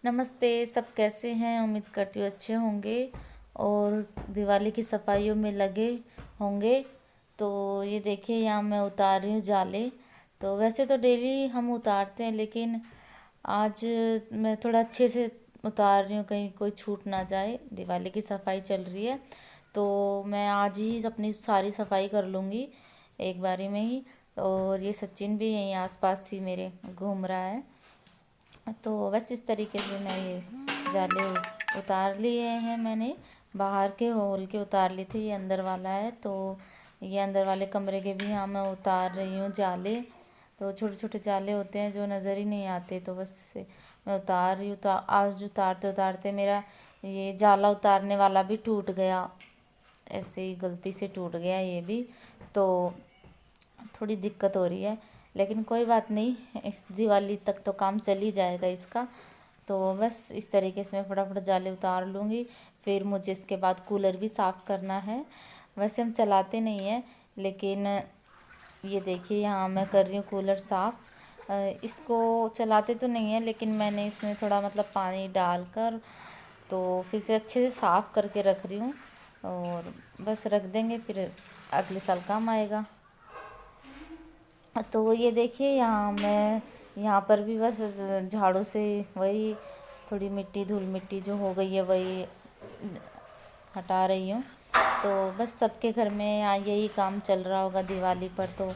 नमस्ते, सब कैसे हैं? उम्मीद करती हूँ अच्छे होंगे और दिवाली की सफाइयों में लगे होंगे। तो ये देखिए, यहाँ मैं उतार रही हूँ जाले। तो वैसे तो डेली हम उतारते हैं, लेकिन आज मैं थोड़ा अच्छे से उतार रही हूँ, कहीं कोई छूट ना जाए। दिवाली की सफाई चल रही है, तो मैं आज ही अपनी सारी सफाई कर लूँगी एक बारी में ही। और ये सचिन भी यहीं आसपास ही मेरे घूम रहा है। तो बस इस तरीके से मैं ये जाले उतार लिए हैं। मैंने बाहर के हॉल के उतार लिए थे, ये अंदर वाला है। तो ये अंदर वाले कमरे के भी यहाँ मैं उतार रही हूँ जाले। तो छोटे छोटे जाले होते हैं जो नज़र ही नहीं आते, तो बस मैं उतार रही हूँ। तो आज उतारते उतारते मेरा ये जाला उतारने वाला भी टूट गया, ऐसे ही गलती से टूट गया ये भी। तो थोड़ी दिक्कत हो रही है, लेकिन कोई बात नहीं, इस दिवाली तक तो काम चल ही जाएगा इसका। तो बस इस तरीके से मैं फटाफट जाले उतार लूँगी। फिर मुझे इसके बाद कूलर भी साफ़ करना है। वैसे हम चलाते नहीं हैं, लेकिन ये देखिए यहाँ मैं कर रही हूँ कूलर साफ़। इसको चलाते तो नहीं है, लेकिन मैंने इसमें थोड़ा मतलब पानी डालकर तो फिर से अच्छे से साफ़ करके रख रही हूँ। और बस रख देंगे, फिर अगले साल काम आएगा। तो ये देखिए यहाँ मैं यहाँ पर भी बस झाड़ू से वही थोड़ी मिट्टी धूल मिट्टी जो हो गई है वही हटा रही हूँ। तो बस सबके घर में यहाँ यही काम चल रहा होगा दिवाली पर। तो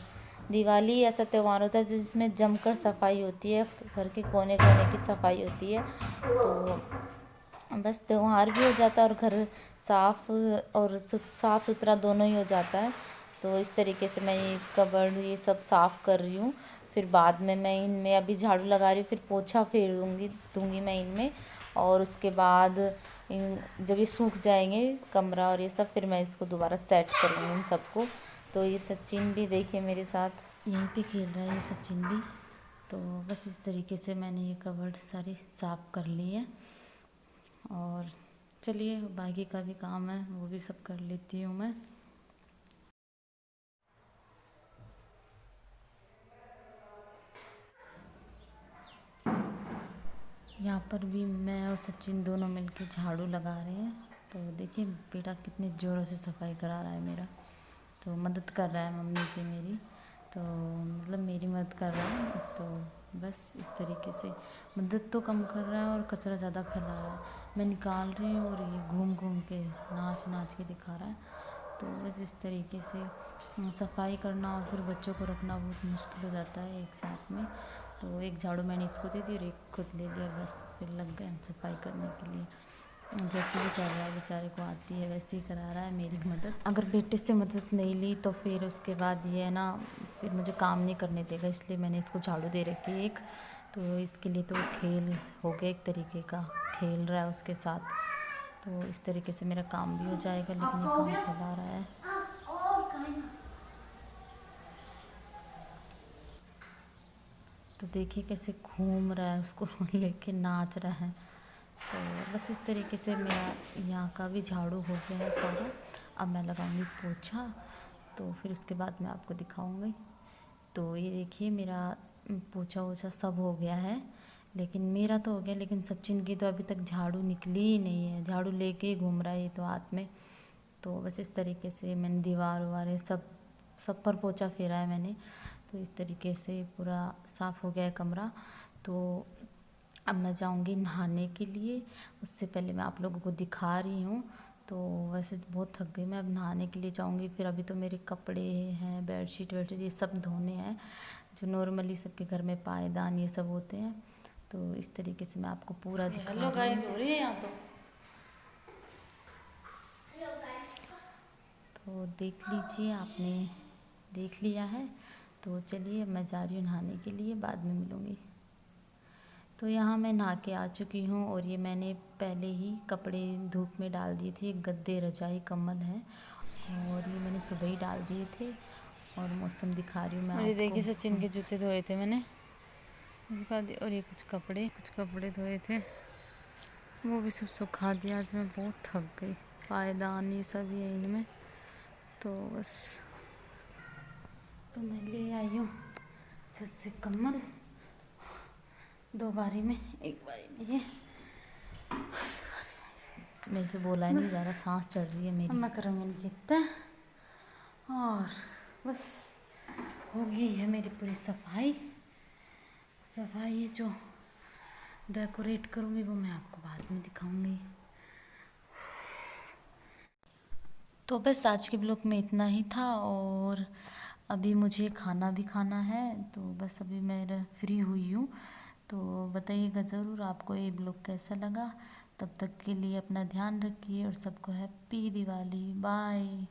दिवाली ऐसा त्यौहार होता है जिसमें जमकर सफाई होती है, घर के कोने कोने की सफाई होती है। तो बस त्यौहार भी हो जाता है और घर साफ और साफ सुथरा दोनों ही हो जाता है। तो इस तरीके से मैं ये कबर्ड ये सब साफ़ कर रही हूँ। फिर बाद में मैं इनमें अभी झाड़ू लगा रही हूँ, फिर पोछा फेर दूँगी मैं इनमें। और उसके बाद जब ये सूख जाएंगे कमरा और ये सब, फिर मैं इसको दोबारा सेट करूँगी इन सबको। तो ये सचिन भी देखिए मेरे साथ यहीं पे खेल रहा है, ये सचिन भी। तो बस इस तरीके से मैंने ये कबर्ड सारी साफ़ कर ली है। और चलिए बाकी का भी काम है वो भी सब कर लेती हूँ मैं। यहाँ पर भी मैं और सचिन दोनों मिलके झाड़ू लगा रहे हैं। तो देखिए बेटा कितने ज़ोरों से सफाई करा रहा है मेरा। तो मदद कर रहा है मम्मी की मेरी, तो मतलब मेरी मदद कर रहा है। तो बस इस तरीके से मदद तो कम कर रहा है और कचरा ज़्यादा फैला रहा है। मैं निकाल रही हूँ और ये घूम घूम के नाच नाच के दिखा रहा है। तो बस इस तरीके से सफाई करना और फिर बच्चों को रखना बहुत मुश्किल हो जाता है एक साथ में। तो एक झाड़ू मैंने इसको दे दी और एक खुद ले लिया, बस फिर लग गए हम सफाई करने के लिए। जैसे भी कर रहा है बेचारे को आती है वैसे ही करा रहा है मेरी मदद। अगर बेटे से मदद नहीं ली तो फिर उसके बाद ये है ना, फिर मुझे काम नहीं करने देगा, इसलिए मैंने इसको झाड़ू दे रखी है एक। तो इसके लिए तो खेल हो गया, एक तरीके का खेल रहा है उसके साथ। तो इस तरीके से मेरा काम भी हो जाएगा, लेकिन ये काम फैला रहा है। तो देखिए कैसे घूम रहा है, उसको लेके नाच रहा है। तो बस इस तरीके से मेरा यहाँ का भी झाड़ू हो गया है सारा। अब मैं लगाऊंगी पोछा, तो फिर उसके बाद मैं आपको दिखाऊंगी। तो ये देखिए मेरा पोछा वोछा सब हो गया है, लेकिन मेरा तो हो गया, लेकिन सचिन की तो अभी तक झाड़ू निकली ही नहीं है। झाड़ू लेके ही घूम रहा है ये तो हाथ में। तो बस इस तरीके से मैंने दीवार वार सब पर पोछा फेरा है मैंने। तो इस तरीके से पूरा साफ़ हो गया है कमरा। तो अब मैं जाऊंगी नहाने के लिए। उससे पहले मैं आप लोगों को दिखा रही हूँ। तो वैसे बहुत थक गई मैं, अब नहाने के लिए जाऊंगी। फिर अभी तो मेरे कपड़े हैं, बेडशीट वेडशीट ये सब धोने हैं, जो नॉर्मली सबके घर में पायदान ये सब होते हैं। तो इस तरीके से मैं आपको पूरा दिखा रही हूँ। हेलो गाइस हो रही है यहाँ तो देख लीजिए, आपने देख लिया है। तो चलिए मैं जा रही हूँ नहाने के लिए, बाद में मिलूँगी। तो यहाँ मैं नहा के आ चुकी हूँ और ये मैंने पहले ही कपड़े धूप में डाल दिए थे। गद्दे रजाई कंबल है और ये मैंने सुबह ही डाल दिए थे। और मौसम दिखा रही हूँ मैं आपको। देखिए सचिन के जूते धोए थे मैंने, उसका और ये कुछ कपड़े धोए थे, वो भी सब सुखा दिया। आज मैं बहुत थक गई, पायदान ये सब ही है इनमें। तो बस तो मैं ले आई हूँ छत से कम्बल, 2 बारी में, 1 बारी में ये मेरे से बोला ही नहीं जा रहा, सांस चढ़ रही है अब मेरी। मैं करूँगी इनकी तय और बस हो गई है मेरी पूरी सफाई। सफाई जो डेकोरेट करूँगी वो मैं आपको बाद में दिखाऊँगी। तो बस आज के ब्लॉग में इतना ही था, और अभी मुझे खाना भी खाना है, तो बस अभी मैं फ्री हुई हूँ। तो बताइएगा ज़रूर आपको ये ब्लॉग कैसा लगा। तब तक के लिए अपना ध्यान रखिए और सबको हैप्पी दिवाली। बाय।